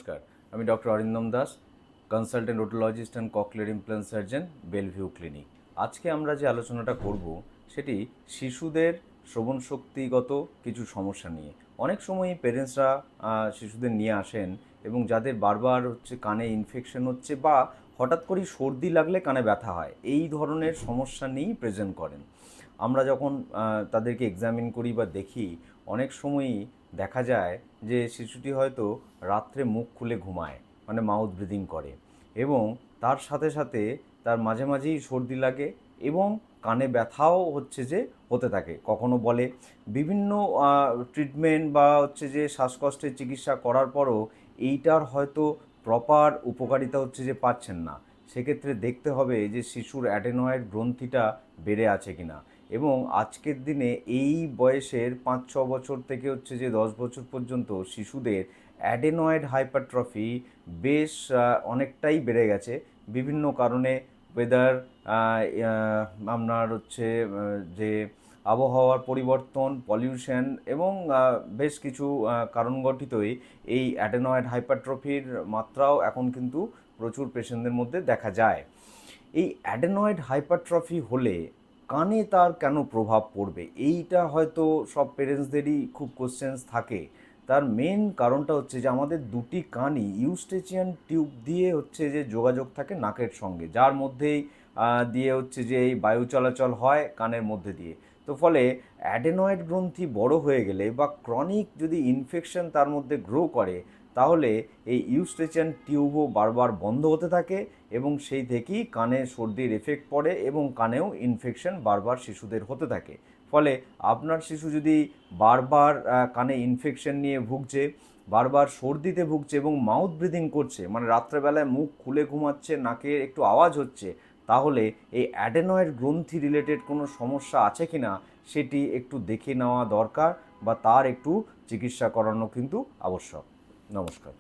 নমস্কার, আমি doctor Arindam Das, consultant otologist and cochlear implant surgeon, Bellevue clinic. আজকে আমরা যে আলোচনাটা করব সেটি শিশুদের শ্রবণ শক্তিগত কিছু সমস্যা নিয়ে। অনেক সময়ই পেরেন্টসরা শিশুদের নিয়ে আসেন এবং যাদের বারবার কানে ইনফেকশন হচ্ছে বা হঠাৎ করেই সর্দি লাগলে কানে ব্যথা হয়, এই ধরনের সমস্যা নিয়েই প্রেজেন্ট করেন। আমরা যখন তাদেরকে এক্সামিন করি বা দেখি, অনেক সময়ই দেখা যায় যে শিশুটি হয়তো রাত্রে মুখ খুলে ঘুমায়, মানে মাউথ ব্রিদিং করে, এবং তার সাথে সাথে তার মাঝে মাঝেই সর্দি লাগে এবং কানে ব্যথাও হতে থাকে। কখনো বলে বিভিন্ন ট্রিটমেন্ট বা শ্বাসকষ্টের চিকিৎসা করার পরও এইটার হয়তো প্রপার উপকারিতা পাচ্ছেন না। সেক্ষেত্রে দেখতে হবে যে শিশুর অ্যাডেনয়েড গ্রন্থিটা বেড়ে আছে কিনা। এবং আজকের দিনে এই বয়সের 5-6 বছর থেকে 10 বছর পর্যন্ত শিশুদের অ্যাডেনয়েড হাইপারট্রফি বেশ অনেকটাই বেড়ে গেছে বিভিন্ন কারণে। ওয়েদার, আপনার যে আবহাওয়ার পরিবর্তন, পলিউশন এবং বেশ কিছু কারণ গঠিতই এই অ্যাডেনয়েড হাইপারট্রফির মাত্রাও এখন কিন্তু প্রচুর পেশেন্টদের মধ্যে দেখা যায়। এই অ্যাডেনয়েড হাইপারট্রফি হলে কানে তার কেন প্রভাব পড়বে, এইটা হয়তো সব পেরেন্টসদেরই খুব কোশ্চেন্স থাকে। তার মেন কারণটা যে আমাদের দুটি কানই ইউস্টেচিয়ান টিউব দিয়ে যোগাযোগ থাকে নাকের সঙ্গে, যার মধ্যেই দিয়ে এই বায়ু চলাচল হয় কানের মধ্যে দিয়ে। তো ফলে অ্যাডেনয়েড গ্রন্থি বড় হয়ে গেলে বা ক্রনিক যদি ইনফেকশন তার মধ্যে গ্রো করে, তাহলে এই ইউস্টেচিয়ান টিউবও বারবার বন্ধ হতে থাকে এবং সেই থেকেই কানে সর্দির এফেক্ট পড়ে এবং কানেও ইনফেকশন বারবার শিশুদের হতে থাকে। ফলে আপনার শিশু যদি বারবার কানে ইনফেকশন নিয়ে ভুগছে, বারবার সর্দিতে ভুগছে এবং মাউথ ব্রিদিং করছে, মানে রাত্রেবেলায় মুখ খুলে ঘুমাচ্ছে, নাকে একটু আওয়াজ হচ্ছে, তাহলে এই অ্যাডেনয়েড গ্রন্থি রিলেটেড কোনো সমস্যা আছে কি না সেটি একটু দেখে নেওয়া দরকার বা তার একটু চিকিৎসা করানো কিন্তু আবশ্যক। নমস্কার।